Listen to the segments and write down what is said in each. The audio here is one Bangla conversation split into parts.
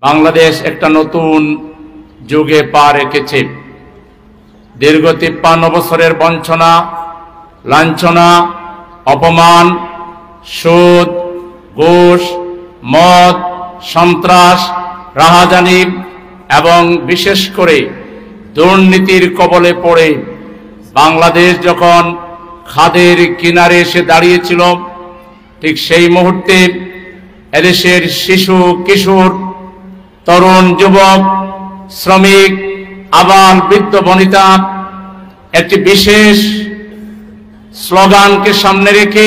বাংলাদেশ একটা নতুন যুগে পা রেখেছে। দীর্ঘ ৫৩ বছরের বঞ্চনা, লাঞ্ছনা, অপমান, সুদ, ঘুষ, মদ, সন্ত্রাস, রাহাজানি এবং বিশেষ করে দুর্নীতির কবলে পড়ে বাংলাদেশ যখন খাদের কিনারে এসে দাঁড়িয়েছিল, ঠিক সেই মুহূর্তে এদেশের শিশু, কিশোর, তরুণ, যুবক, শ্রমিক, আবাল, বৃদ্ধ, বনিতা একটি বিশেষ স্লোগানকে সামনে রেখে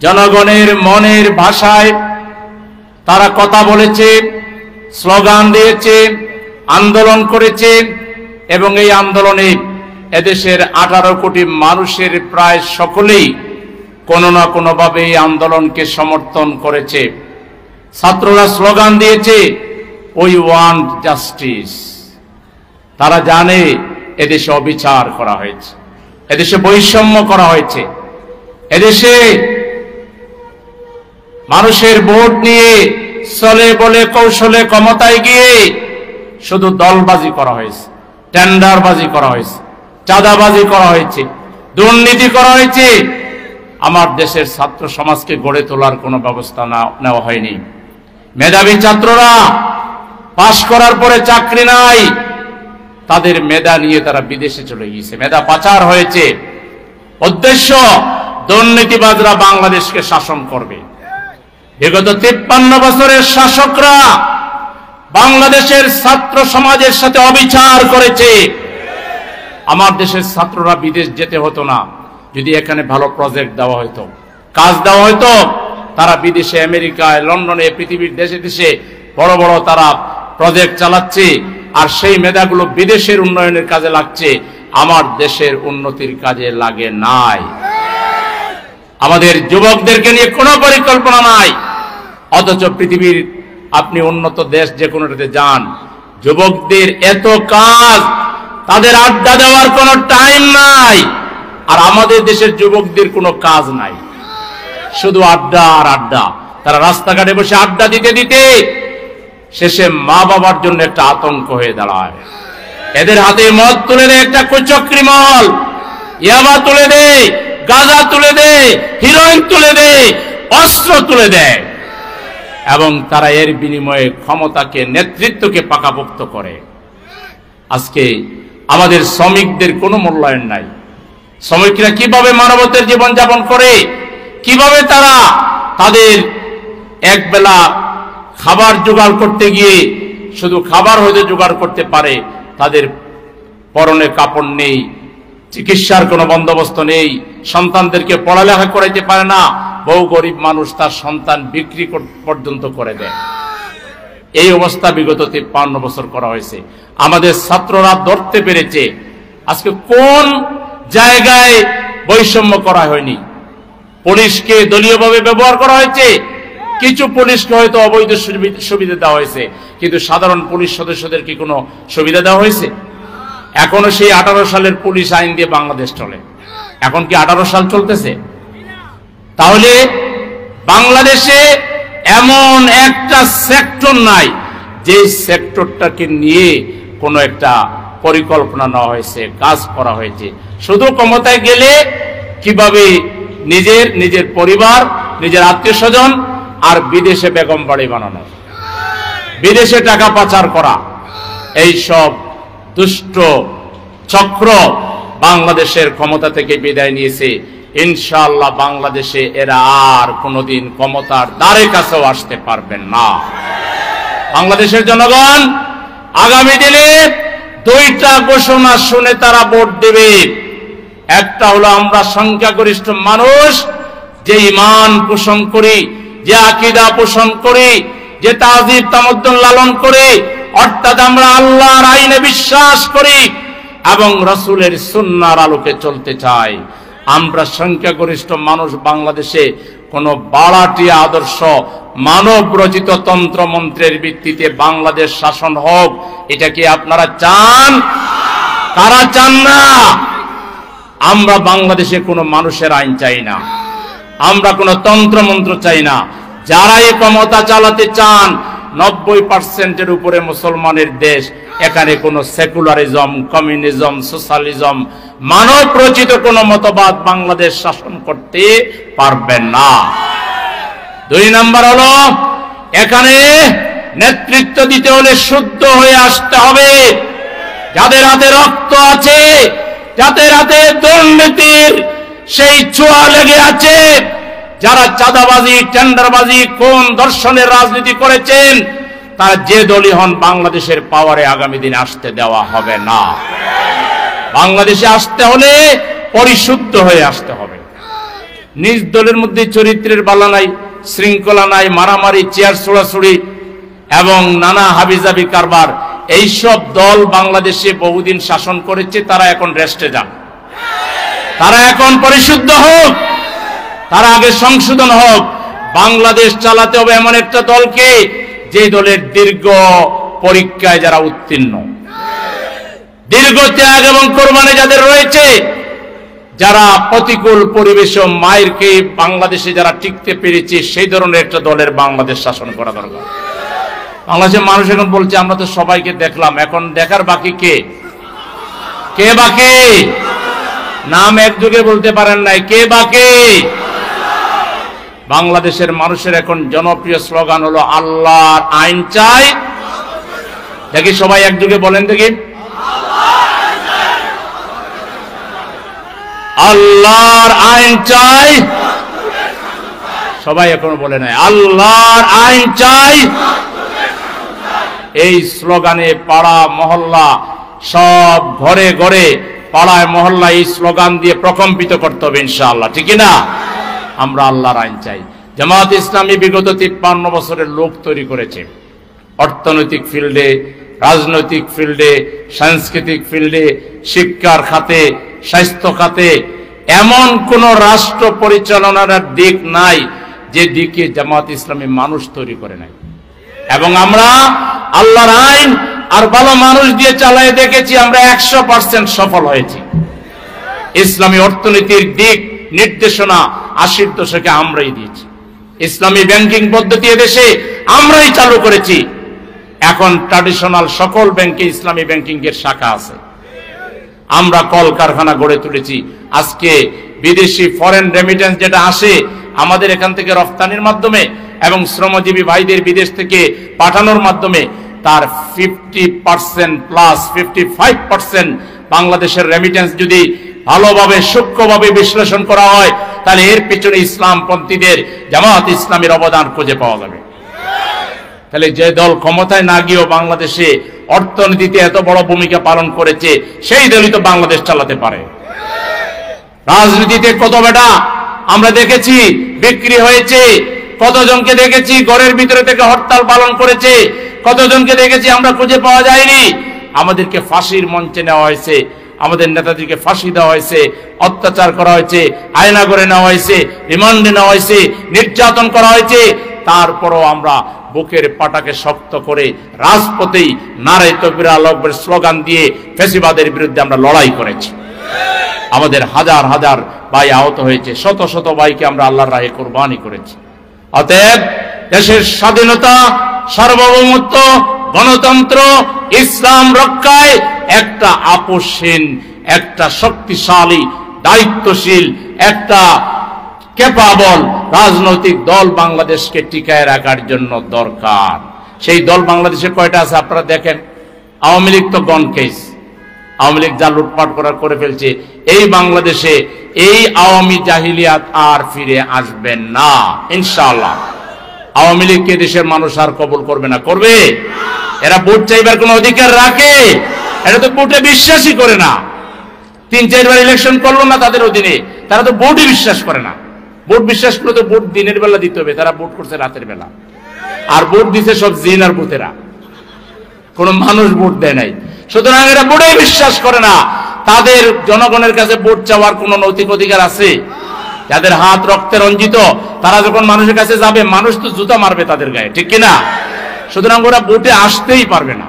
জনগণের মনের ভাষায় তারা কথা বলেছে, স্লোগান দিয়েছে, আন্দোলন করেছে এবং এই আন্দোলনে এদেশের 18 কোটি মানুষের প্রায় সকলেই কোনো না কোনোভাবে এই আন্দোলনকে সমর্থন করেছে। ছাত্ররা স্লোগান দিয়েছে, উই ওয়ান্ট জাস্টিস। তারা জানে এদেশে অবিচার করা হয়েছে, এদেশে বৈষম্য করা হয়েছে, এদেশে মানুষের ভোট নিয়ে চলে বলে কৌশলে ক্ষমতায় গিয়ে শুধু দলবাজি করা হয়েছে, টেন্ডারবাজি করা হয়েছে, চাঁদাবাজি করা হয়েছে, দুর্নীতি করা হয়েছে। আমার দেশের ছাত্র সমাজকে গড়ে তোলার কোনো ব্যবস্থা নেওয়া হয়নি। মেধাবী ছাত্ররা পাশ করার পরে চাকরি নাই, তাদের মেধা নিয়ে তারা বিদেশে চলে গিয়েছে, মেধা পাচার হয়েছে। উদ্দেশ্য, দুর্নীতিবাজরা বাংলাদেশকে শাসন করবে। বিগত ৫৩ বছরের শাসকরা বাংলাদেশের ছাত্র সমাজের সাথে অবিচার করেছে। আমার দেশের ছাত্ররা বিদেশ যেতে হতো না যদি এখানে ভালো প্রজেক্ট দেওয়া হতো, কাজ দেওয়া হতো। তারা বিদেশে, আমেরিকায়, লন্ডনে, পৃথিবীর দেশে দেশে বড় বড় তারা প্রজেক্ট চালাচ্ছে, আর সেই মেধাগুলো বিদেশের উন্নয়নের কাজে লাগছে, আমার দেশের উন্নতির কাজে লাগে নাই। আমাদের যুবকদেরকে নিয়ে কোনো পরিকল্পনা নাই। অথচ পৃথিবীর আপনি উন্নত দেশ যে কোনোটাতে যান, যুবকদের এত কাজ, তাদের আড্ডা দেওয়ার কোনো টাইম নাই। আর আমাদের দেশের যুবকদের কোনো কাজ নাই, শুধু আড্ডা আর আড্ডা। তারা রাস্তাঘাটে বসে আড্ডা দিতে দিতে শেষে মা বাবার জন্য একটা আতঙ্ক হয়ে দাঁড়ায়। এদের হাতে মদ তুলে দেয় একটা কুচক্রী মহল, ইয়াবা তুলে দেয়, গাঁজা তুলে দেয়, হিরোইন তুলে দেয়, অস্ত্র তুলে দেয় এবং তারা এর বিনিময়ে ক্ষমতাকে, নেতৃত্বকে পাকাপোক্ত করে। আজকে আমাদের শ্রমিকদের কোনো মূল্যায়ন নাই। শ্রমিকরা কিভাবে মানবতার জীবন যাপন করে, কিভাবে তারা তাদের একবেলা খাবার জোগাড় করতে গিয়ে শুধু খাবার হয়তো জোগাড় করতে পারে, তাদের পরনে কাপড় নেই, চিকিৎসার কোনো বন্দোবস্ত নেই, সন্তানদেরকে পড়ালেখা করাইতে পারে না। বহু গরিব মানুষ তার সন্তান বিক্রি পর্যন্ত করে দেয়। এই অবস্থা বিগত ৫৩ বছর করা হয়েছে। আমাদের ছাত্ররা ধরতে পেরেছে আজকে কোন জায়গায় বৈষম্য করা হয়নি। পুলিশকে দলীয়ভাবে ব্যবহার করা হয়েছে, কিছু পুলিশকে হয়তো অবৈধ সুবিধা দেওয়া হয়েছে, কিন্তু সাধারণ পুলিশ সদস্যদের কি কোনো সুবিধা দেওয়া হয়েছে? এখনো সেই 18 সালের পুলিশ আইন দিয়ে বাংলাদেশ চলে। এখন কি 18 সাল চলতেছে? তাহলে বাংলাদেশে এমন একটা সেক্টর নাই যে সেক্টরটাকে নিয়ে কোনো একটা পরিকল্পনা নেওয়া হয়েছে, কাজ করা হয়েছে। শুধু ক্ষমতায় গেলে কিভাবে নিজের পরিবার, নিজের আত্মীয় স্বজন আর বিদেশে বেগম বাড়ি বানানো, বিদেশে টাকা পাচার করা, এই সব দুষ্ট চক্র বাংলাদেশের ক্ষমতা থেকে বিদায় নিয়েছে। ইনশাআল্লাহ বাংলাদেশে এরা আর কোনোদিন ক্ষমতার দ্বারে কাছেও আসতে পারবেন না। বাংলাদেশের জনগণ আগামী দিনে 2টা ঘোষণা শুনে তারা ভোট দেবে। একটা হলো, আমরা সংখ্যাগরিষ্ঠ মানুষ যে ঈমান পোষণ করি, যে আকীদা পোষণ করি, যে তাজিব তামাদ্দুন লালন করি, অর্থাৎ আমরা আল্লাহর আইনে বিশ্বাস করি এবং রাসূলের সুন্নাহর আলোকে চলতে চাই। আমরা সংখ্যাগরিষ্ঠ মানুষ বাংলাদেশে কোনো বাড়াটিয়া আদর্শ, মানব রচিত তন্ত্র মন্ত্রের ভিত্তিতে বাংলাদেশ শাসন হোক, এটা কি আপনারা চান? কারা চান না? আমরা বাংলাদেশে কোনো মানুষের আইন চাই না, আমরা কোনো তন্ত্র মন্ত্র চাই না। যারা এই ক্ষমতা চালাতে চান 90% উপরে মুসলমানের দেশ। এখানে কোনো সেকুলারিজম, কমিউনিজম, সোশ্যালিজম, মানব রচিত কোনো মতবাদ বাংলাদেশ শাসন করতে পারবে না। 2 নাম্বার হলো, এখানে নেতৃত্ব দিতে হলে শুদ্ধ হয়ে আসতে হবে। যাদের হাতে রক্ত আছে, যাদের হাতে দুর্নীতির সেই ছোঁয়া লেগে আছে, যারা চাঁদাবাজি, টেন্ডারবাজি, কোন দর্শনের রাজনীতি করেছেন, তারা যে দলই হন বাংলাদেশের পাওয়ারে আগামী দিনে আসতে দেওয়া হবে না। বাংলাদেশে আসতে হলে পরিশুদ্ধ হয়ে আসতে হবে। নিজ দলের মধ্যে চরিত্রের বালা নাই, শৃঙ্খলা নাই, মারামারি, চেয়ার ছোড়াছুড়ি এবং নানা হাবিজাবি কারবার, এইসব দল বাংলাদেশে বহুদিন শাসন করেছে। তারা এখন রেস্টে যান, তারা এখন পরিশুদ্ধ হোক, তারা আগে সংশোধন হোক। বাংলাদেশ চালাতে হবে এমন একটা দলকে, যে দলের দীর্ঘ পরীক্ষায় যারা উত্তীর্ণ, দীর্ঘ ত্যাগ এবং কোরবানি যাদের রয়েছে, যারা প্রতিকূল পরিবেশে মায়ের খেয়ে বাংলাদেশে যারা টিকতে পেরেছে, সেই ধরনের একটা দলের বাংলাদেশ শাসন করা দরকার। বাংলাদেশের মানুষ এখন বলছে আমরা তো সবাইকে দেখলাম, এখন দেখার বাকি কে? কে বাকি? নাম একযোগে বলতে পারেন নাই, কে বাকি? বাংলাদেশের মানুষের এখন জনপ্রিয় স্লোগান হলো আল্লাহর আইন চাই। দেখি সবাই একযোগে বলেন দেখি, আল্লাহর আইন চাই। সবাই এখনো বলে নাই আল্লাহর আইন চাই। এই স্লোগানে পাড়া মহল্লা, সব ঘরে ঘরে, পাড়ায় মহল্লা এই স্লোগান দিয়ে প্রকম্পিত করতে হবে ইনশাআল্লাহ, ঠিক না? আমরা আল্লাহর আইন চাই। জামাত ইসলামী বিগত 53 বছরের লোক তৈরি করেছে, অর্থনৈতিক ফিল্ডে, রাজনৈতিক ফিল্ডে, সাংস্কৃতিক ফিল্ডে, শিক্ষার খাতে, স্বাস্থ্য খাতে। এমন কোন রাষ্ট্র পরিচালনার দিক নাই যে দিকে জামাত ইসলামী মানুষ তৈরি করে নাই। এবং আমরা আল্লাহর আইন আর ভালো মানুষ দিয়ে চালায় দেখেছি, আমরা 100% সফল হয়েছি। ইসলামী অর্থনীতির দিক নির্দেশনা 80 দশকে আমরাই দিয়েছি। ইসলামী ব্যাংকিং পদ্ধতি এদেশে আমরাই চালু করেছি। এখন ট্র্যাডিশনাল সকল ব্যাংকে ইসলামী ব্যাংকিং এর শাখা আছে। আমরা কলকারখানা গড়ে তুলেছি। আজকে বিদেশি ফরেন রেমিটেন্স যেটা আসে আমাদের এখান থেকে রফতানির মাধ্যমে এবং শ্রমজীবী ভাইদের বিদেশ থেকে পাঠানোর মাধ্যমে, তার 50% প্লাস 55% বাংলাদেশের রেমিটেন্স যদি ভালোভাবে সূক্ষ্মভাবে বিশ্লেষণ করা হয়, তাহলে এর পিছনে ইসলামপন্থীদের, জামাত ইসলামের অবদান খুঁজে পাওয়া যাবে। তাহলে যে দল ক্ষমতায় না গিয়েও বাংলাদেশে অর্থনীতিতে এত বড় ভূমিকা পালন করেছে, সেই দলই তো বাংলাদেশ চালাতে পারে। রাজনীতিতে কত বেটা আমরা দেখেছি বিক্রি হয়েছে, কতজনকে দেখেছি ঘরের ভিতরে থেকে হরতাল পালন করেছে, কতজনকে দেখেছি আমরা খুঁজে পাওয়া যায়নি। আমাদেরকে ফাঁসির মঞ্চে নেওয়া হয়েছে, আমাদের নেতাদেরকে ফাঁসি দেওয়া হয়েছে, অত্যাচার করা হয়েছে, আয়না করে নেওয়া হয়েছে, রিমান্ডে নেওয়া হয়েছে, নির্যাতন করা হয়েছে। তারপরও আমরা বুকের পাটাকে শক্ত করে রাজপথেই নারে তাকবীর আল্লাহু আকবার স্লোগান দিয়ে ফ্যাসিবাদের বিরুদ্ধে আমরা লড়াই করেছি। আমাদের হাজার হাজার ভাই আহত হয়েছে, শত শত ভাইকে আমরা আল্লাহর রাহে কুরবানি করেছি। অতএব দেশের স্বাধীনতা, সার্বভৌমত্ব, গণতন্ত্র, ইসলাম রক্ষায় একটা আপোষহীন, একটা শক্তিশালী, দায়িত্বশীল, একটা ক্যাপাবল রাজনৈতিক দল বাংলাদেশকে টিকায় রাখার জন্য দরকার। সেই দল বাংলাদেশে কয়টা আছে আপনারা দেখেন। আওয়ামী লীগ তো গন কেস, আওয়ামী লীগ যা লুটপাট করে ফেলছে, এই বাংলাদেশে এই আওয়ামী জাহিলিয়াত আর ফিরে আসবে না ইনশাআল্লাহ। আওয়ামী লীগকে দেশের মানুষ আর কবুল করবে না। করবে? এরা ভোট চাইবার কোন অধিকার রাখে? এরা তো ভোটে বিশ্বাসই করে না। 3-4 বার ইলেকশন করলো না তাদের অধীনে, তারা তো ভোটই বিশ্বাস করে না। ভোট বিশ্বাস করলে তো ভোট দিনের বেলা দিতে হবে, তারা ভোট করছে রাতের বেলা। আর ভোট দিছে সব জিন আর ভূতেরা, কোন মানুষ ভোট দেয় নাই। সুতরাং এরা ভোটে বিশ্বাস করে না। তাদের জনগণের কাছে ভোট চাওয়ার কোন নৈতিক অধিকার আছে? যাদের হাত রক্তে রঞ্জিত, তারা যখন মানুষের কাছে যাবে, মানুষ তো জুতা মারবে তাদের গায়ে, ঠিক কিনা? সুতরাং ওরা ভোটে আসতেই পারবে না,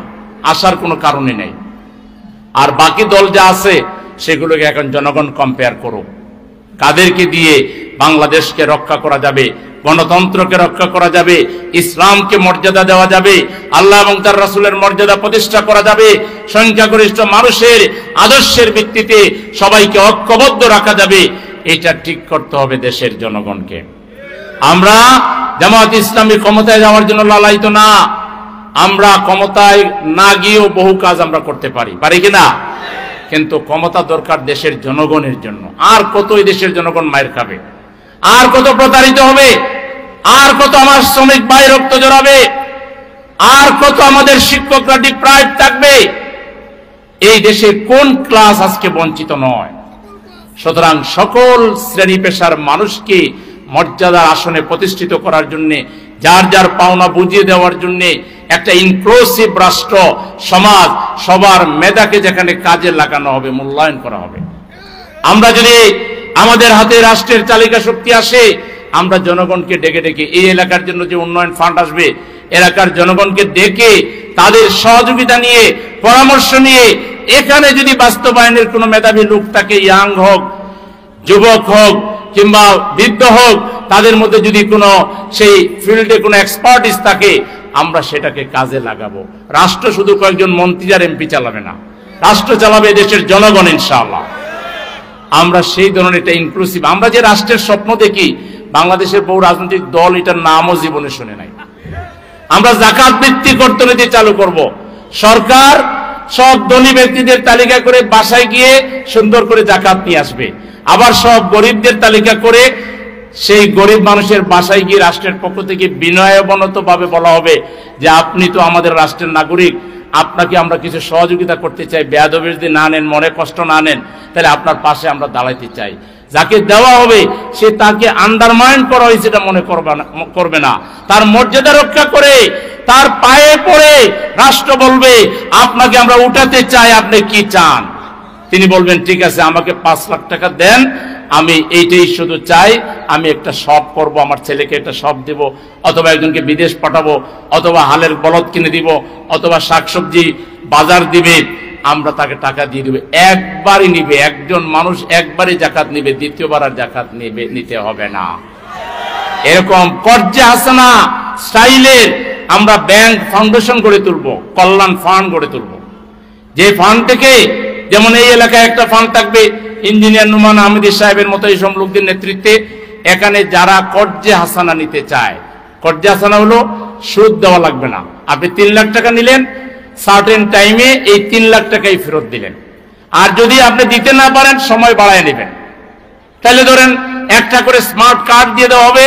আসার কোনো কারণই নেই। আর বাকি দল যা আছে সেগুলোকে এখন জনগণ কম্পেয়ার করুক, কাদেরকে দিয়ে বাংলাদেশকে রক্ষা করা যাবে, গণতন্ত্রকে রক্ষা করা যাবে, ইসলামকে মর্যাদা দেওয়া যাবে, আল্লাহ এবং তার রাসূলের মর্যাদা প্রতিষ্ঠা করা যাবে, সংখ্যাগরিষ্ঠ মানুষের আদর্শের ভিত্তিতে সবাইকে ঐক্যবদ্ধ রাখা যাবে। এটা ঠিক করতে হবে দেশের জনগণকে। আমরা জামায়াত ইসলামী ক্ষমতায় যাওয়ার জন্য লালায়িত না। আমরা ক্ষমতায় না গিয়েও বহু কাজ আমরা করতে পারি কিনা? কিন্তু ক্ষমতা দরকার দেশের জনগণের জন্য। আর কত এই দেশের জনগণ মায়ের খাবে, আর কত প্রতারিত হবে, আর কত আমার শ্রমিক ভাই রক্ত জড়াবে, আর কত আমাদের শিক্ষকরা ডিপ্রাইভ থাকবে। এই দেশের কোন ক্লাস আজকে বঞ্চিত নয়? সুতরাং সকল শ্রেণী পেশার মানুষকে মর্যাদার আসনে প্রতিষ্ঠিত করার জন্য, যার যার পাওনা বুঝিয়ে দেওয়ার জন্য একটা ইনক্লুসিভ রাষ্ট্র সমাজ, সবার মেধাকে যেখানে কাজে লাগানো হবে, মূল্যায়ন করা হবে। আমরা যদি আমাদের হাতে রাষ্ট্রের চালিকা শক্তি আসে, আমরা জনগণকে ডেকে ডেকে এই এলাকার জন্য যে উন্নয়ন ফান্ড আসবে, এলাকার জনগণকে ডেকে তাদের সহযোগিতা নিয়ে, পরামর্শ নিয়ে, এখানে যদি বাস্তবায়নের কোনো মেধাবী লোক থাকে, ইয়াং হোক, যুবক হোক কিংবা বৃদ্ধ হোক, তাদের মধ্যে যদি কোনো সেই ফিল্ডে কোনো এক্সপার্টিস থাকে, আমরা সেটাকে কাজে লাগাবো। রাষ্ট্র শুধু কয়েকজন মন্ত্রী আর এমপি চালাবে না, রাষ্ট্র চালাবে দেশের জনগণ ইনশাআল্লাহ। আমরা সেই ধরনের একটা ইনক্লুসিভ, আমরা যে রাষ্ট্রের স্বপ্ন দেখি, বাংলাদেশের বহু রাজনৈতিক দল এটার নামও জীবনে শুনে নাই। আমরা যাকাত ভিত্তিক অর্থনীতি চালু করব। সরকার সব ধনী ব্যক্তিদের তালিকা করে বাসায় গিয়ে সুন্দর করে যাকাত নিয়ে আসবে, আবার সব গরিবদের তালিকা করে সেই গরিব মানুষের বাসায় গিয়ে রাষ্ট্রের পক্ষ থেকে বিনয়বনত ভাবে বলা হবে যে আপনি তো আমাদের রাষ্ট্রের নাগরিক, আপনাকে আমরা কিছু সহযোগিতা করতে চাই, বেয়াদবি যদি না নেন, মনে কষ্ট না নেন, তাহলে আপনার পাশে আমরা দাঁড়াইতে চাই। যাকে দেওয়া হবে সে তাকে আন্ডারমাইন করা হয়েছে এটা মনে করবে না, তার মর্যাদা রক্ষা করে তার পায়ে পড়ে রাষ্ট্র বলবে আপনাকে আমরা উঠাতে চাই, আপনি কি চান? তিনি বলবেন ঠিক আছে, আমাকে 5 লাখ টাকা দেন, আমি এইটাই শুধু চাই, আমি একটা শপ করব, আমার ছেলেকে একটা শপ দেব, অথবা একজনকে বিদেশ পাঠাবো, অথবা হালের বলদ কিনে দিব, অথবা শাকসবজি বাজার দিবে, আমরা তাকে টাকা দিয়ে দেব। একবারই নিবে, একজন মানুষ একবারই যাকাত নিবে, দ্বিতীয়বার আর যাকাত নিতে হবে না। এরকম কর্জে হাসানা স্টাইলের আমরা ব্যাংক ফাউন্ডেশন গড়ে তুলবো, কল্যাণ ফান্ড গড়ে তুলবো, যে ফান্ড থেকে, যেমন এই এলাকায় একটা ফান্ড থাকবে ইঞ্জিনিয়ার নুমান আহমেদ সাহেবের মতো এইসব লোকদের নেতৃত্বে, এখানে যারা কর্জে হাসানা নিতে চায়, কর্জে হাসানা হলো সুদ দেওয়া লাগবে না, আপনি 3 লাখ টাকা নিলেন, সার্টেন টাইমে এই 3 লাখ টাকাই ফেরত দিলেন, আর যদি আপনি দিতে না পারেন সময় বাড়ায় নেবেন। তাহলে ধরেন একটা করে স্মার্ট কার্ড দিয়ে দেওয়া হবে,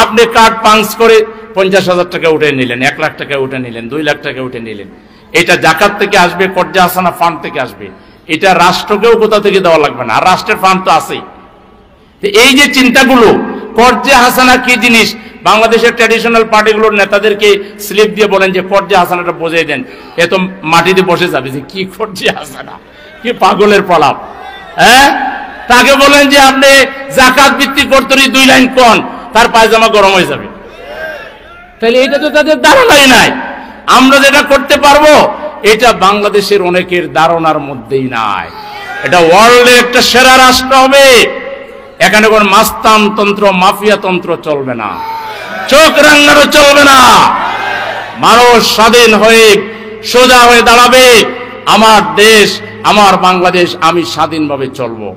আপনি কার্ড পাঞ্চ করে 50,000 টাকা উঠে নিলেন, 1 লাখ টাকা উঠে নিলেন, 2 লাখ টাকা উঠে নিলেন। এটা যাকাত থেকে আসবে, কর্জে হাসানা ফান্ড থেকে আসবে, এটা রাষ্ট্রকেও কোথা থেকে দেওয়া লাগবে না, আর রাষ্ট্রের ফান্ড তো আছেই। এই যে চিন্তাগুলো, কর্জে হাসানা কি জিনিস, বাংলাদেশের ট্র্যাডিশনাল পার্টিগুলোর নেতাদেরকে স্লিপ দিয়ে বলেন যে কর্জে হাসানাটা বুঝিয়ে দেন, এ তো মাটিতে বসে যাবে যে কি কর্জে হাসানা, কি পাগলের প্রলাপ। হ্যাঁ, তাকে বলেন যে আপনি যাকাত ভিত্তিক অর্থনীতি 2 লাইন কোন, তার পায়জামা গরম হয়ে যাবে। তাহলে এটা তো তাদের ধারণাই নাই। আমরা যেটা করতে পারবো এটা বাংলাদেশের অনেকের ধারণার মধ্যেই নাই। এটা ওয়ার্ল্ডের একটা সেরা রাষ্ট্র হবে, এখানে কোন মাস্তান তন্ত্র, মাফিয়া তন্ত্র চলবে না, চোখ রাঙানো চলবে না। মানুষ স্বাধীন হয়ে সোজা হয়ে দাঁড়াবে, আমার দেশ, আমার বাংলাদেশ, আমি স্বাধীনভাবে চলবো।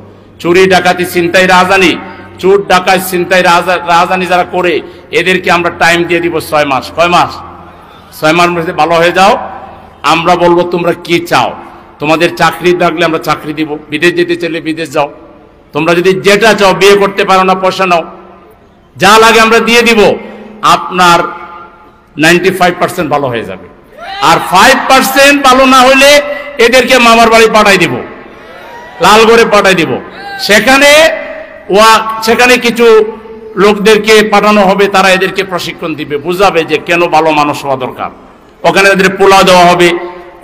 চুরি ডাকাতি ছিনতাই রাজধানী, চোর ডাকাত ছিনতাই রাজধানী যারা করে, এদেরকে আমরা টাইম দিয়ে দিব 6 মাস। কয় মাস? 6 মাস মধ্যে ভালো হয়ে যাও। আমরা বলবো তোমরা কি চাও, তোমাদের চাকরি থাকলে আমরা চাকরি দিব, বিদেশ যেতে চাইলে বিদেশ যাও, তোমরা যদি যেটা চাও, বিয়ে করতে পারো না পয়সা নাও, যা লাগে আমরা দিয়ে দিব, আপনার 95% ভালো হয়ে যাবে। আর 5% ভালো না হলে এদেরকে মামার বাড়ি পাঠাই দিব, লালগড়ে পাঠাই দিব। সেখানে কিছু লোকদেরকে পাঠানো হবে, তারা এদেরকে প্রশিক্ষণ দিবে, বুঝাবে যে কেন ভালো মানুষ হওয়া দরকার। ওখানে এদের পোলাও দেওয়া হবে,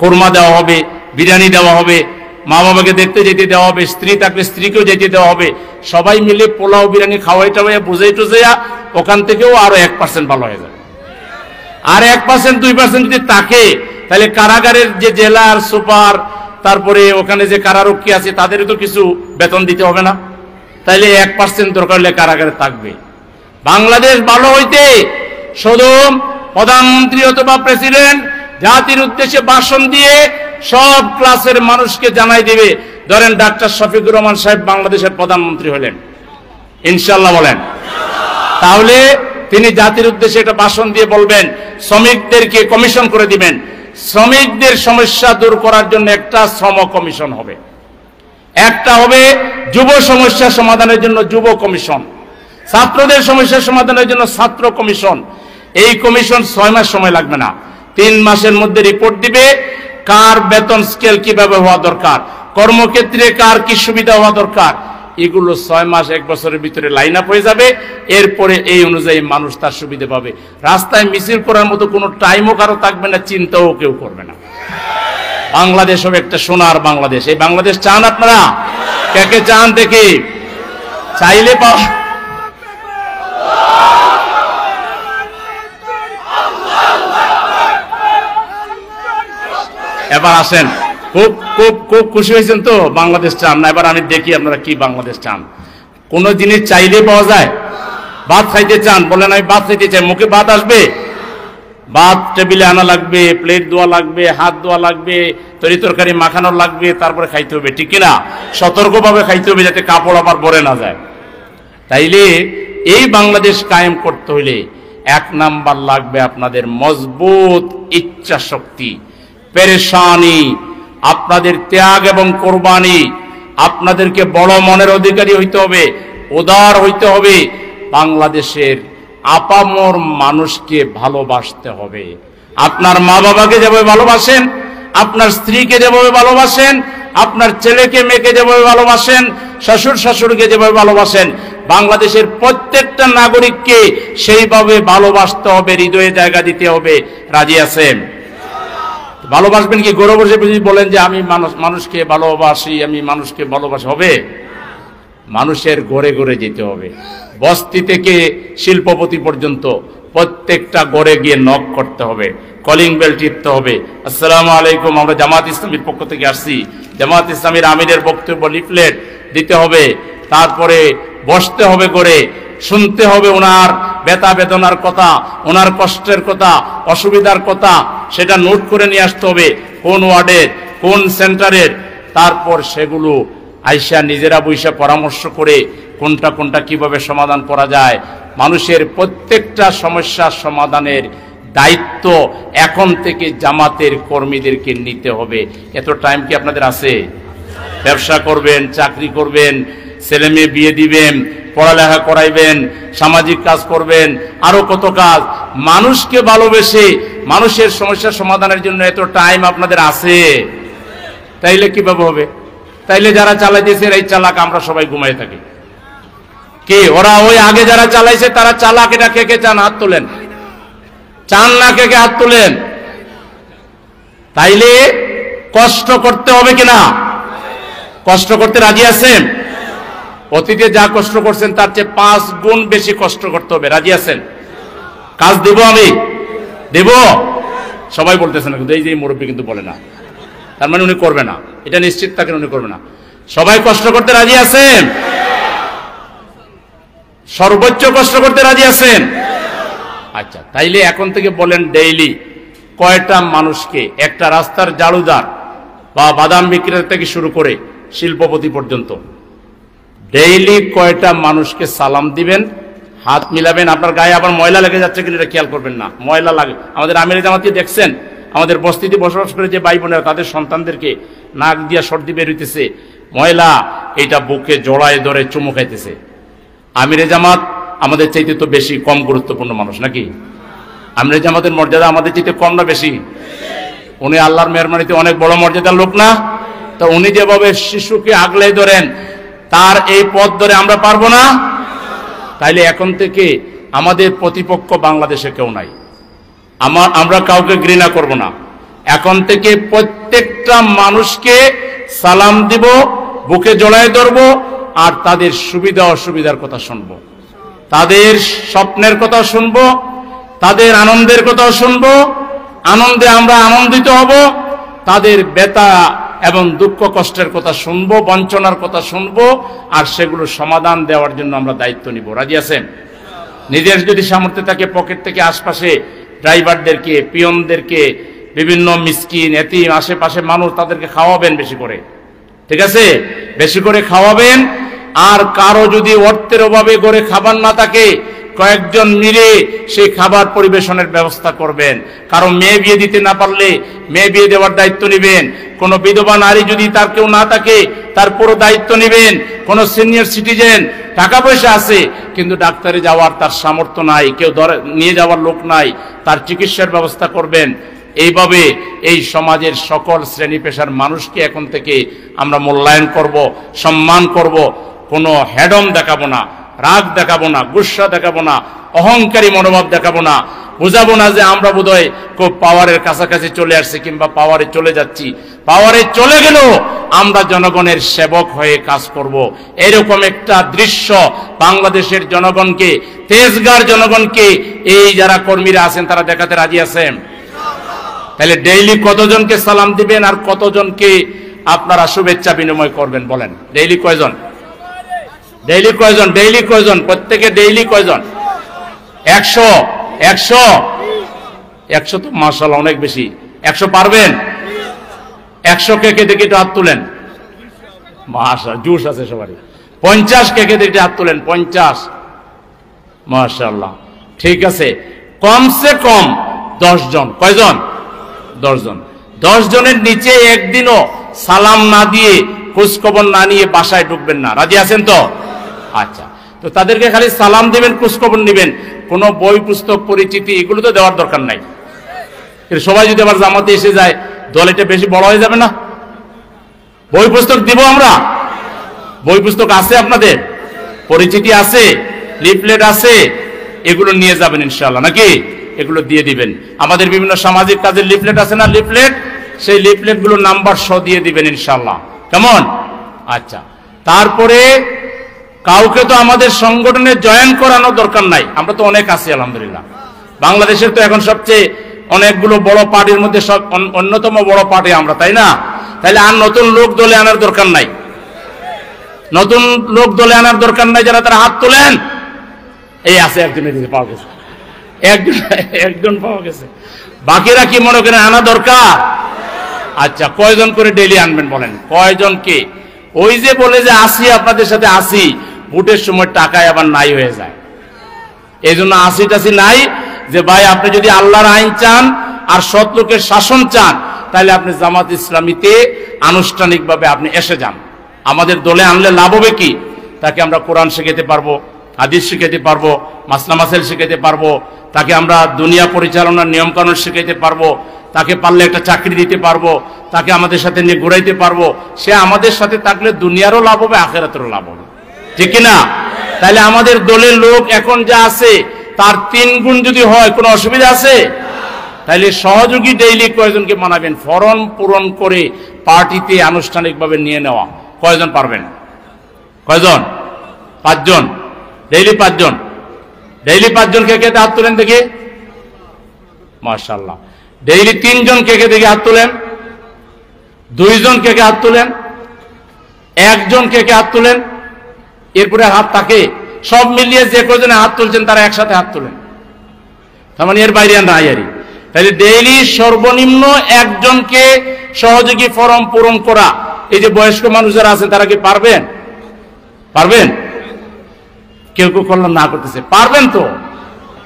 কোরমা দেওয়া হবে, বিরিয়ানি দেওয়া হবে, মা বাবাকে দেখতে যেতে দেওয়া হবে, স্ত্রী থাকলে স্ত্রীকেও যেতে দেওয়া হবে। সবাই মিলে পোলাও বিরিয়ানি খাওয়াই টাওয়াই বুঝাই টুজাইয়া ওখান থেকেও আরো 1% ভালো হয়ে যাবে। আর 1% 2% যদি থাকে, তাহলে কারাগারের যে জেলার সুপার, তারপরে ওখানে যে কারারক্ষী আছে, তাদেরও তো কিছু বেতন দিতে হবে না। তাইলে 1% দরকার হলে কারাগারে থাকবে। বাংলাদেশ ভালো হইতে শুধু প্রধানমন্ত্রী অথবা প্রেসিডেন্ট জাতির উদ্দেশ্যে ভাষণ দিয়ে সব ক্লাসের মানুষকে জানাই দিবে, ধরেন ডাক্তার শফিকুর রহমান সাহেব বাংলাদেশের প্রধানমন্ত্রী হলেন, ইনশাআল্লাহ বলেন, তাহলে তিনি জাতির উদ্দেশ্যে একটা ভাষণ দিয়ে বলবেন শ্রমিকদেরকে কমিশন করে দিবেন, শ্রমিকদের সমস্যা দূর করার জন্য একটা শ্রম কমিশন হবে, একটা হবে যুব সমস্যা সমাধানের জন্য যুব কমিশন, ছাত্রদের সমস্যা সমাধানের জন্য ছাত্র কমিশন। এই কমিশন 6 মাস সময় লাগবে না, 3 মাসের মধ্যে রিপোর্ট দিবে কার বেতন স্কেল কিভাবে হওয়া দরকার, কর্মক্ষেত্রে কার কি সুবিধা হওয়া দরকার, এগুলো 6 মাস 1 বছরের ভিতরে লাইন আপ হয়ে যাবে। এরপরে এই অনুযায়ী মানুষ তার সুবিধা পাবে। রাস্তায় মিছিল করার মতো কোনো টাইমও কারো থাকবে না, চিন্তাও কেউ করবে না। বাংলাদেশ হবে একটা সোনার বাংলাদেশ। এই বাংলাদেশ চান আপনারা? কে কে চান দেখি? চাইলে এবার আসেন, খুব খুব খুব খুশি হয়েছেন তো? বাংলাদেশ চান না? এবার আমি দেখি আপনারা কি বাংলাদেশ চান। কোন জিনিস চাইলে পাওয়া যায়? ভাত খাইতে চান, বলেন আমি ভাত খাইতে চাই, মুখে ভাত আসবে? ভাত টেবিলে আনা লাগবে, প্লেট ধোয়া লাগবে, হাত ধোয়া লাগবে, তরি তরকারি মাখানো লাগবে, তারপরে খাইতে হবে, ঠিক কিনা? সতর্কভাবে খাইতে হবে যাতে কাপড় আবার ভরে না যায়। তাইলে এই বাংলাদেশ কায়েম করতে হইলে 1 নাম্বার লাগবে আপনাদের মজবুত ইচ্ছা শক্তি, পেরেশানি, আপনাদের ত্যাগ এবং কোরবানি। আপনাদেরকে বড় মনের অধিকারী হইতে হবে, উদার হইতে হবে, বাংলাদেশের আপামর মানুষকে ভালোবাসতে হবে। আপনার মা বাবাকে যেভাবে ভালোবাসেন, আপনার স্ত্রীকে যেভাবে ভালোবাসেন, আপনার ছেলেকে মেয়েকে যেভাবে ভালোবাসেন, শ্বশুর শাশুড়িকে যেভাবে ভালোবাসেন, বাংলাদেশের প্রত্যেকটা নাগরিককে সেইভাবে ভালোবাসতে হবে, হৃদয়ে জায়গা দিতে হবে। রাজি আছেন? ভালোবাসবেন কি? গৌরব বসে যদি বলেন যে আমি মানুষকে ভালোবাসি, আমি মানুষকে ভালোবাসি, হবে? মানুষের ঘরে ঘরে যেতে হবে, বস্তি থেকে শিল্পপতি পর্যন্ত প্রত্যেকটা ঘরে গিয়ে নক করতে হবে, কলিং বেল টিপতে হবে। আসসালামু আলাইকুম, আমরা জামাত ইসলামীর পক্ষ থেকে আসছি, জামাত ইসলামীর আমিরের বক্তব্য লিফলেট দিতে হবে, তারপরে বসতে হবে ঘরে, শুনতে হবে ওনার ব্যথা বেদনার কথা, ওনার কষ্টের কথা, অসুবিধার কথা, সেটা নোট করে নিয়ে আসতে হবে, কোন ওয়ার্ডের কোন সেন্টারের। তারপর সেগুলো আইসা নিজেরা বৈশা পরামর্শ করে কোনটা কোনটা কিভাবে সমাধান করা যায়। মানুষের প্রত্যেকটা সমস্যার সমাধানের দায়িত্ব এখন থেকে জামাতের কর্মীদেরকে নিতে হবে। এত টাইম কি আপনাদের আছে? ব্যবসা করবেন, চাকরি করবেন, ছেলে মেয়ে বিয়ে দিবেন, পড়ালেখা করাইবেন, সামাজিক কাজ করবেন, আরো কত কাজ। মানুষকে ভালোবেসে মানুষের সমস্যা সমাধানের জন্য এত টাইম আপনাদের আছে? তাইলে কিভাবে হবে? তাইলে যারা চালাইতেছে এই চালাক, আমরা সবাই ঘুমাই থাকি। কি ওরা ওই আগে যারা চালাইছে তারা চালাক? এটা কে কে চান? হাত তোলেন। চান না? কে কে হাত তোলেন? তাইলে কষ্ট করতে হবে কিনা? কষ্ট করতে রাজি আছেন? অতীতে যা কষ্ট করছেন তার চেয়ে 5 গুণ বেশি কষ্ট করতে হবে। রাজি আছেন? কাজ দেব, আমি দেব। সবাই বলতেছেন, কিন্তু এই যে মুরব্বী কিন্তু বলে না, তার মানে উনি করবে না, এটা নিশ্চিত থাকেন উনি করবে না। সবাই কষ্ট করতে রাজি আছেন? সর্বোচ্চ কষ্ট করতে রাজি আছেন? আচ্ছা, তাইলে এখন থেকে বলেন ডেইলি কয়টা মানুষকে, একটা রাস্তার জাড়ুদার বা বাদাম বিক্রেতা থেকে শুরু করে শিল্পপতি পর্যন্ত, ডেইলি কয়টা মানুষকে সালাম দিবেন, হাত মিলাবেন? আপনার গায়ে আবার ময়লা লেগে যাচ্ছে কিনা এটা খেয়াল করবেন না, ময়লা লাগে। আমাদের আমিরে জামাতে দেখছেন, আমাদের বস্তিতে বসবাস করে যে ভাই বোনেরা তাদের সন্তানদেরকে নাক দিয়া সর্দি বের হইতেছে, ময়লা, এটা বুকে জড়ায় ধরে চুমু খাইতেছে। আমিরে জামাত আমাদের চাইতে তো বেশি কম গুরুত্বপূর্ণ মানুষ নাকি? আমিরে জামাতের মর্যাদা আমাদের চাইতে কম না বেশি? উনি আল্লাহর মেহরবানিতে অনেক বড় মর্যাদার লোক না? তো উনি যেভাবে শিশুকে আগলে ধরেন, তার এই পথ ধরে আমরা পারবো না? তাইলে এখন থেকে আমাদের প্রতিপক্ষ বাংলাদেশে কেউ নাই, আমরা কাউকে ঘৃণা করব না। এখন থেকে প্রত্যেকটা মানুষকে সালাম দিব, বুকে জড়ায় ধরবো, আর তাদের সুবিধা অসুবিধার কথা শুনবো, তাদের স্বপ্নের কথা শুনবো, তাদের আনন্দের কথা শুনবো, আনন্দে আমরা আনন্দিত হব, তাদের ব্যথা এবং দুঃখ কষ্টের কথা শুনবো, বঞ্চনার কথা শুনবো, আর সেগুলো সমাধান দেওয়ার জন্য আমরা দায়িত্ব নিব। রাজি আছেন? নিজের যদি সামর্থ্য থাকে পকেট থেকে আশপাশে ড্রাইভারদেরকে, পিয়নদেরকে, বিভিন্ন মিসকিন, এতিম, আশেপাশে মানুষ, তাদেরকে খাওয়াবেন বেশি করে, ঠিক আছে? বেশি করে খাওয়াবেন। আর কারো যদি অর্থের অভাবে ঘরে খাবার না থাকে, কয়েকজন মিলে সেই খাবার পরিবেশনের ব্যবস্থা করবেন। কারো মেয়ে বিয়ে দিতে না পারলে মেয়ে বিয়ে দেওয়ার দায়িত্ব নেবেন। কোনো বিধবা নারী যদি তার কেউ না থাকে, তার পুরো দায়িত্ব নেবেন। কোনো সিনিয়র সিটিজেন, টাকা পয়সা আছে কিন্তু ডাক্তারে যাওয়ার তার সামর্থ্য নাই, কেউ নিয়ে যাওয়ার লোক নাই, তার চিকিৎসার ব্যবস্থা করবেন। এইভাবে এই সমাজের সকল শ্রেণী পেশার মানুষকে এখন থেকে আমরা মূল্যায়ন করব, সম্মান করব। কোনো হেডম দেখাবো না, রাগ দেখাবো না, গুসা দেখাবো না, অহংকারী মনোভাব দেখাবো না, বুঝাবো না যে আমরা বোধহয় খুব পাওয়ারের কাছাকাছি চলে আসছি কিংবা পাওয়ারে চলে যাচ্ছি। পাওয়ারে চলে গেলেও আমরা জনগণের সেবক হয়ে কাজ করব। এরকম একটা দৃশ্য বাংলাদেশের জনগণকে, তেজগাঁর জনগণকে এই যারা কর্মীরা আছেন তারা দেখাতে রাজি আছেন। তাহলে ডেইলি কতজনকে সালাম দিবেন আর কতজনকে আপনারা শুভেচ্ছা বিনিময় করবেন বলেন? ডেইলি কয়জন? ডেইলি কয়জন? ডেইলি কয়জন? প্রত্যেকে ডেইলি কয়জন? 100। 100? 100 তো মাশাআল্লাহ অনেক বেশি। 100 পারবেন? 100 কে দেখে একটু হাত তুলেন। মাশাআল্লাহ, জোশ আছে সবারই। 50 কে দেখে হাত তুলেন। 50, মাশাআল্লাহ। ঠিক আছে, কমসে কম 10 জন। কয়জন? 10 জন। 10 জনের নিচে একদিনও সালাম না দিয়ে, খোঁজখবর না নিয়ে বাসায় ঢুকবেন না। রাজি আছেন তো? আচ্ছা, তো তাদেরকে খালি সালাম দিবেন, খোঁজখবর নিবেন, কোনো বই পুস্তক পরিচিতি এগুলো তো দেওয়ার দরকার নাই। সবাই যদি আবার জামাতে এসে যায়, দল এটা বেশি বড় হয়ে যাবে না? বই পুস্তক দিব আমরা? বই পুস্তক আছে আপনাদের? পরিচিতি আছে, লিফলেট আছে, এগুলো নিয়ে যাবেন ইনশাআল্লাহ, নাকি? এগুলো দিয়ে দিবেন। আমাদের বিভিন্ন সামাজিক কাজের লিফলেট আছে না, লিফলেট, সেই লিফলেট গুলো নাম্বার সহ দিয়ে দিবেন ইনশাআল্লাহ। কেমন? আচ্ছা, তারপরে কাউকে তো আমাদের সংগঠনে জয়েন করানোর দরকার নাই, আমরা তো অনেক আছি আলহামদুলিল্লাহ। বাংলাদেশের তো এখন সবচেয়ে অনেকগুলো বড় পার্টির মধ্যে সব অন্যতম বড় পার্টি আমরা, তাই না? তাহলে আর নতুন লোক দলে আনার দরকার নাই। নতুন লোক দলে আনার দরকার নাই। যারা তারা হাত তোলেন। এই আছে একজনের দিকে পাওয়া গেছে, একজন পাওয়া গেছে। বাকিরা কি মনে করেন আনা দরকার? আচ্ছা, কয়জন করে ডেইলি আনবেন বলেন? কয়জনকে? ওই যে বলে যে আসি, আপনাদের সাথে আসি, ভোটের সময় টাকায় আবার নাই হয়ে যায়। এই জন্য আসি টাসি নাই, যে ভাই আপনি যদি আল্লাহর আইন চান আর সৎ লোকের শাসন চান, তাহলে আপনি জামাত ইসলামীতে আনুষ্ঠানিকভাবে আপনি এসে যান। আমাদের দলে আনলে লাভ হবে কি? তাকে আমরা কোরআন শেখাতে পারবো, হাদিস শেখাতে পারবো, মাসলা মাসাইল শেখাতে পারবো, তাকে আমরা দুনিয়া পরিচালনার নিয়ম কানুন শেখাতে পারবো, তাকে পারলে একটা চাকরি দিতে পারবো, তাকে আমাদের সাথে নিয়ে ঘুরাইতে পারবো। সে আমাদের সাথে থাকলে দুনিয়ারও লাভ হবে, আখিরাতেরও লাভ হবে, ঠিক কিনা? তাহলে আমাদের দলের লোক এখন যা আছে তার 3 গুণ যদি হয়, কোনো অসুবিধা আছে? তাহলে সহযোগী ডেইলি কয়জনকে মানাবেন? ফরম পূরণ করে পার্টিতে আনুষ্ঠানিকভাবে নিয়ে নেওয়া। কয়জন পারবেন? কয়জন? 5 জন। ডেইলি 5 জন। ডেইলি 5 জন কে কে হাত তুলেন দেখি? মাশাআল্লাহ। ডেইলি 3 জন কে কে দেখি হাত তুলেন? 2 জন কে কে হাত তুলেন? 1 জন কে কে হাত তুলেন? এরপরে হাত থাকে সব মিলিয়ে যে কয়জনে হাত তুলছেন তারা একসাথে হাত তুলেন। তার মানে এর বাইরে নাই আরই। তাহলে ডেইলি সর্বনিম্ন 1 জনকে সহযোগী ফরম পূরণ করা। এই যে বয়স্ক মানুষ যারা আছেন তারা কি পারবেন? পারবেন? কেউ কেউ করলাম না করতেছে। পারবেন তো?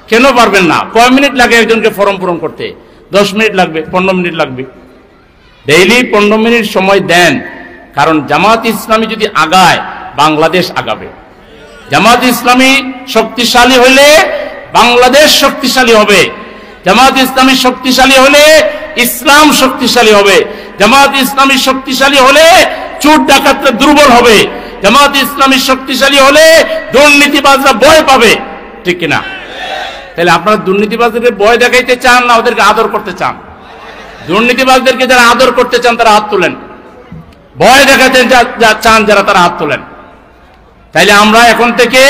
কেন পারবেন না? কয় মিনিট লাগে একজনকে ফরম পূরণ করতে? 10 মিনিট লাগবে, 15 মিনিট লাগবে। ডেইলি 15 মিনিট সময় দেন, কারণ জামাত ইসলামী যদি আগায়, বাংলাদেশ আগাবে। জামাত ইসলামী শক্তিশালী হলে বাংলাদেশ শক্তিশালী হবে। জামাত ইসলামী শক্তিশালী হলে ইসলাম শক্তিশালী হবে। জামাত ইসলামী শক্তিশালী হলে চোর ডাকাতরা দুর্বল হবে। জামাত ইসলামী শক্তিশালী হলে দুর্নীতিবাজরা ভয় পাবে, ঠিক কিনা? তাহলে আপনারা দুর্নীতিবাজদের ভয় দেখাইতে চান না ওদেরকে আদর করতে চান? দুর্নীতিবাজদেরকে যারা আদর করতে চান তারা হাত তোলেন। ভয় দেখাতে চান যারা, তারা হাত তোলেন। তাইলে আমরা এখন থেকে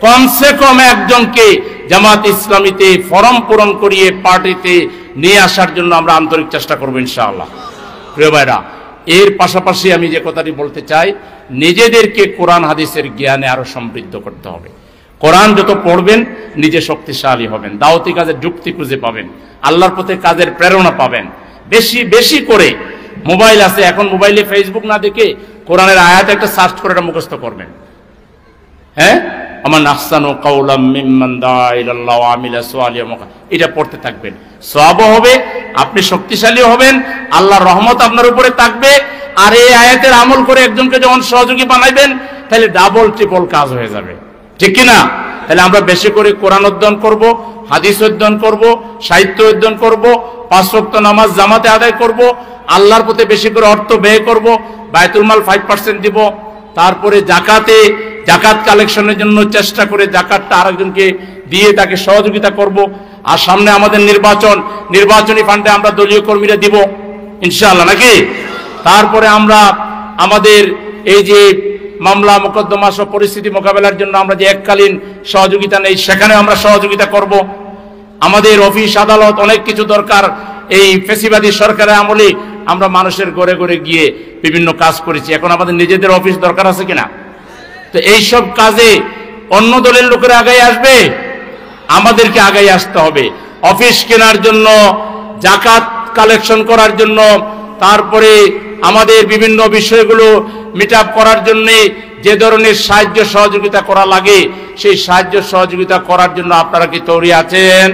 কমসে কম 1 জনকে জামাত ইসলামীতে ফরম পূরণ করিয়ে পার্টিতে নিয়ে আসার জন্য আমরা আন্তরিক চেষ্টা করবো ইনশাআল্লাহ। প্রিয় ভাইরা, এর পাশাপাশি আমি যে কথাটি বলতে চাই, নিজেদেরকে কোরআন হাদিসের জ্ঞানে আরো সমৃদ্ধ করতে হবে। কোরআন যত পড়বেন নিজে শক্তিশালী হবেন, দাওয়াতি কাজের যুক্তি খুঁজে পাবেন, আল্লাহর পথে কাজের প্রেরণা পাবেন। বেশি বেশি করে মোবাইল আছে, এখন মোবাইলে ফেসবুক না দেখে কোরআনের আয়াত একটা সার্চ করে এটা মুখস্থ করবেন। হ্যাঁ, আমার আহসানু কাওলাম মিম্মান দাআ ইলাল্লাহ ওয়া আমিলা সালিহান, এটা পড়তে থাকবেন, সওয়াবও হবে, আপনি শক্তিশালী হবেন, আল্লাহর রহমত আপনার উপরে থাকবে। আর এই আয়াতের আমল করে একজনকে যখন সহযোগী বানাইবেন তাহলে ডাবল ট্রিপল কাজ হয়ে যাবে, ঠিক কি না? তাহলে আমরা বেশি করে কোরআন অধ্যয়ন করব, হাদিস অধ্যয়ন করব, সাহিত্য অধ্যয়ন করব, 5 ওয়াক্ত নামাজ জামাতে আদায় করব, আল্লাহর পথে বেশি করে অর্থ ব্যয় করব, বায়তুল মাল 5% দিব, তারপরে জাকাত কালেকশনের জন্য চেষ্টা করে জাকাতটা আরেকজনকে দিয়ে তাকে সহযোগিতা করব। আর সামনে আমাদের নির্বাচনী ফান্ডে আমরা দলীয় কর্মীরা দিব ইনশাআল্লাহ, নাকি? তারপরে আমরা আমাদের এই যে মামলা মোকদ্দমা সব পরিস্থিতি মোকাবেলার জন্য আমরা যে এককালীন সহযোগিতা নেই, সেখানে আমরা সহযোগিতা করব। আমাদের অফিস আদালত অনেক কিছু দরকার, এই ফেসিবাদী সরকারের আমলে আমরা মানুষের ঘরে ঘরে গিয়ে বিভিন্ন কাজ করেছি, এখন আমাদের নিজেদের অফিস দরকার আছে কিনা? তো এইসব কাজে অন্য দলের লোকেরা আগাই আসবে, আমাদেরকে আগাই আসতে হবে। অফিস কেনার জন্য, জাকাত কালেকশন করার জন্য, তারপরে আমাদের বিভিন্ন বিষয়গুলো মিট আপ করার জন্য যে ধরনের সাহায্য সহযোগিতা করা লাগে সেই সাহায্য সহযোগিতা করার জন্য আপনারা কি তৈরি আছেন?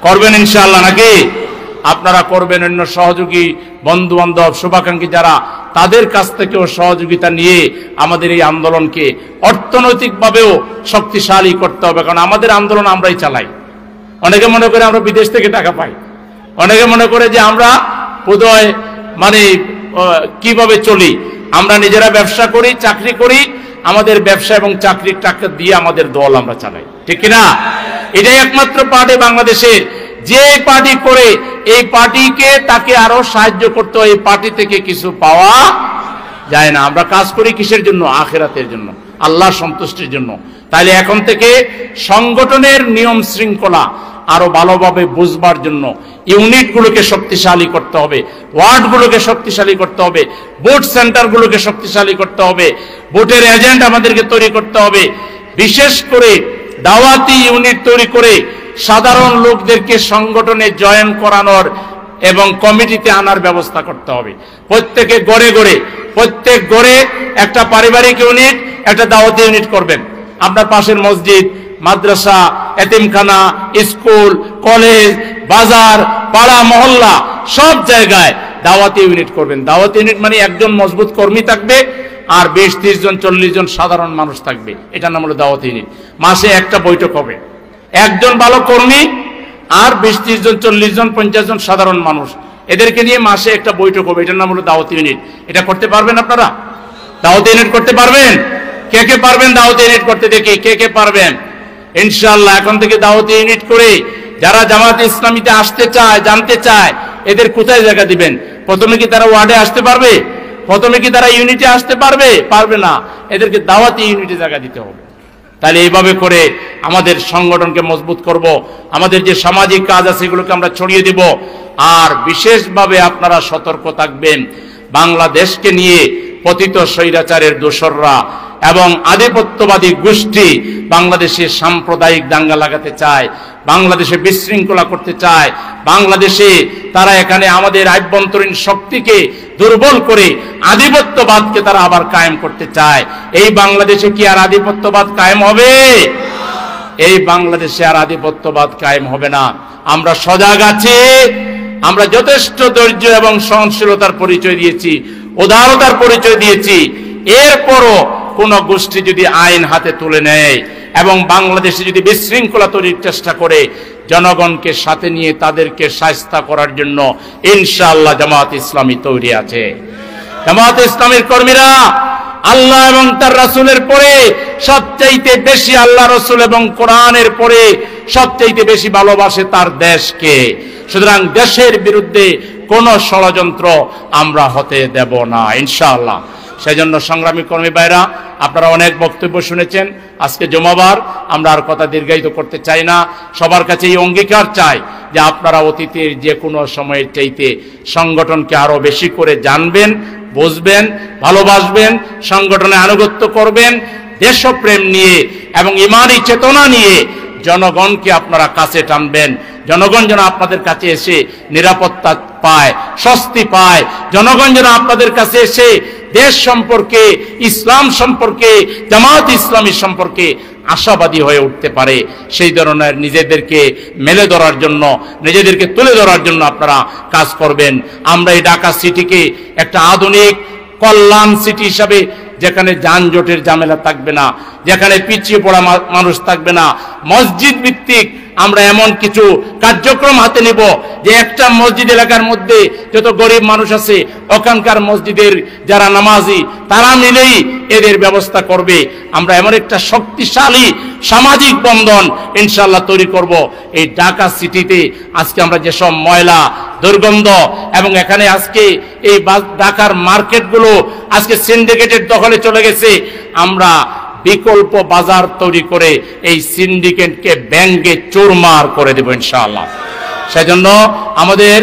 করবেন ইনশাআল্লাহ, নাকি? আপনারা করবেন, অন্য সহযোগী বন্ধু বান্ধব শুভাকাঙ্ক্ষী যারা, তাদের কাছ থেকেও সহযোগিতা নিয়ে আমাদের এই আন্দোলনকে অর্থনৈতিকভাবেও শক্তিশালী করতে হবে। কারণ আমাদের আন্দোলন আমরাই চালাই। অনেকে মনে করে আমরা বিদেশ থেকে টাকা পাই, অনেকে মনে করে যে আমরা বোধহয় মানে কিভাবে চলি। আমরা নিজেরা ব্যবসা করি, চাকরি করি, আমাদের ব্যবসা এবং চাকরির টাকা দিয়ে আমাদের দল আমরা চালাই, ঠিক কিনা? এটাই একমাত্র পার্টি বাংলাদেশে, যে পার্টি করে এই পার্টিকে তাকে আরো সাহায্য করতে হয়, এই পার্টি থেকে কিছু পাওয়া যায় না। আমরা কাজ করি কিসের জন্য? আখিরাতের জন্য, আল্লাহর সন্তুষ্টির জন্য। তাইলে এখন থেকে সংগঠনের নিয়ম শৃঙ্খলা আরো ভালোভাবে বুঝবার জন্য ইউনিটগুলোকে শক্তিশালী করতে হবে, ওয়ার্ডগুলোকে শক্তিশালী করতে হবে, ভোট সেন্টারগুলোকে শক্তিশালী করতে হবে, ভোটের এজেন্ট আমাদেরকে তৈরি করতে হবে। বিশেষ করে দাওয়াতি ইউনিট তৈরি করে সাধারণ লোকদেরকে সংগঠনে জয়েন করানোর এবং কমিটিতে আনার ব্যবস্থা করতে হবে। প্রত্যেক গড়ে একটা পারিবারিক ইউনিট, একটা দাওয়াতি ইউনিট করবেন। আপনার পাশের মসজিদ, মাদ্রাসা, এতিমখানা, স্কুল, কলেজ, বাজার, পাড়া, মহল্লা সব জায়গায় দাওয়াতি ইউনিট করবেন। দাওয়াতি ইউনিট মানে একজন মজবুত কর্মী থাকবে আর 20-30 জন 40 জন সাধারণ মানুষ থাকবে, এটার নাম হলো দাওয়াতি ইউনিট। মাসে একটা বৈঠক হবে, একজন ভালো কর্মী আর 20-30 জন 40 জন 50 জন সাধারণ মানুষ, এদেরকে নিয়ে মাসে একটা বৈঠক হবে, এটার নাম হলো দাওয়াতি ইউনিট। এটা করতে পারবেন আপনারা? দাওয়াতি ইউনিট করতে পারবেন? কে কে পারবেন দাওয়াতি ইউনিট করতে? দেখি কে কে পারবেন। ইনশাআল্লাহ এখন থেকে দাওয়াতি ইউনিট করে যারা জামাতে ইসলামীতে আসতে চায়, জানতে চায়, এদের কোথায় জায়গা দিবেন? প্রথমে কি তারা ওয়ার্ডে আসতে পারবে? প্রথমে কি তারা ইউনিটে আসতে পারবে? পারবে না, এদেরকে দাওয়াতি ইউনিটে জায়গা দিতে হবে। তাহলে এইভাবে করে আমাদের সংগঠনকে মজবুত করব, আমাদের যে সামাজিক কাজ আছে এগুলোকে আমরা ছড়িয়ে দেব। আর বিশেষভাবে আপনারা সতর্ক থাকবেন, বাংলাদেশকে নিয়ে পতিত স্বৈরাচারের দোসররা এবং আধিপত্যবাদী গোষ্ঠী বাংলাদেশে সাম্প্রদায়িক দাঙ্গা লাগাতে চায়, বাংলাদেশে বিশৃঙ্খলা করতে চায়, বাংলাদেশে তারা এখানে আমাদের আভ্যন্তরীণ শক্তিকে দুর্বল করে আধিপত্যবাদকে তারা আবার কায়েম করতে চায়। এই বাংলাদেশে কি আর আধিপত্যবাদ কায়েম হবে? এই বাংলাদেশে আর আধিপত্যবাদ কায়েম হবে না। আমরা সজাগ আছি, আমরা যথেষ্ট ধৈর্য এবং সহনশীলতার পরিচয় দিয়েছি, উদারতার পরিচয় দিয়েছি। এরপরও কোন গোষ্ঠী যদি আইন হাতে তুলে নেয় এবং বাংলাদেশে যদি বিশৃঙ্খলা তৈরির চেষ্টা করে, জনগণকে সাথে নিয়ে তাদেরকে শায়েস্তা করার জন্য ইনশাআল্লাহ জামাত ইসলামী তৈরি আছে। জামাত ইসলামীর কর্মীরা আল্লাহ এবং তার রাসূলের পরে সবচাইতে বেশি, আল্লাহ রাসূল এবং কোরআনের পরে সবচাইতে বেশি ভালোবাসে তার দেশকে। সুতরাং দেশের বিরুদ্ধে কোন ষড়যন্ত্র আমরা হতে দেব না ইনশাআল্লাহ। সেজন্য সংগ্রামী কর্মী ভাইরা, আপনারা অনেক বক্তব্য শুনেছেন, আজকে জুমাবার, আমরা আর কথা দীর্ঘায়িত করতে চাই না। সবার কাছে এই অঙ্গীকার চাই যে আপনারা অতীতের যে কোনো সময়ের চাইতে সংগঠনকে আরো বেশি করে জানবেন, বুঝবেন, ভালোবাসবেন, সংগঠনে আনুগত্য করবেন, দেশপ্রেম নিয়ে এবং ইমানি চেতনা নিয়ে জনগণকে আপনারা কাছে টানবেন। জনগণ যেন আপনাদের কাছে এসে নিরাপত্তা পায়, স্বস্তি পায়। জনগণ যেন আপনাদের কাছে এসে দেশ সম্পর্কে, ইসলাম সম্পর্কে, জামাত ইসলামী সম্পর্কে আশাবাদী হয়ে উঠতে পারে। সেই ধরনের নিজেদেরকে মেলে ধরার জন্য, নিজেদেরকে তুলে ধরার জন্য আপনারা কাজ করবেন। আমরা এই ঢাকা সিটিকে একটা আধুনিক কল্যাণ সিটি হিসাবে, যেখানে যানজটের ঝামেলা থাকবে না, যেখানে পিছিয়ে পড়া মানুষ থাকবে না, মসজিদ ভিত্তিক আমরা এমন কিছু কার্যক্রম হাতে নেব যে একটা মসজিদ এলাকার মধ্যে যত গরিব মানুষ আছে ওখানকার মসজিদের যারা নামাজি তারা মিলেই এদের ব্যবস্থা করবে। আমরা এমন একটা শক্তিশালী সামাজিক বন্ধন ইনশাআল্লাহ তৈরি করব এই ঢাকা সিটিতে। আজকে আমরা যেসব ময়লা, দুর্গন্ধ এবং এখানে আজকে এই ঢাকার মার্কেটগুলো আজকে সিন্ডিকেটের দখলে চলে গেছে, আমরা বিকল্প বাজার তৈরি করে এই সিন্ডিকেটকে ব্যাংকে চুরমার করে দেব ইনশাআল্লাহ। সেজন্য আমাদের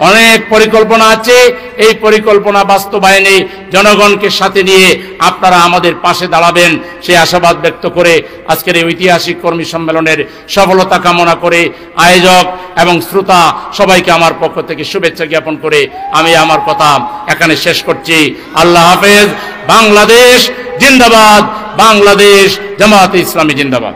অনেক পরিকল্পনা আছে। এই পরিকল্পনা বাস্তবায়নে জনগণকে সাথে নিয়ে আপনারা আমাদের পাশে দাঁড়াবেন সেই আশাবাদ ব্যক্ত করে আজকের এই ঐতিহাসিক কর্মী সম্মেলনের সফলতা কামনা করে আয়োজক এবং শ্রোতা সবাইকে আমার পক্ষ থেকে শুভেচ্ছা জ্ঞাপন করে আমি আমার কথা এখানে শেষ করছি। আল্লাহ হাফেজ। বাংলাদেশ জিন্দাবাদ। বাংলাদেশ জামাতে ইসলামী জিন্দাবাদ।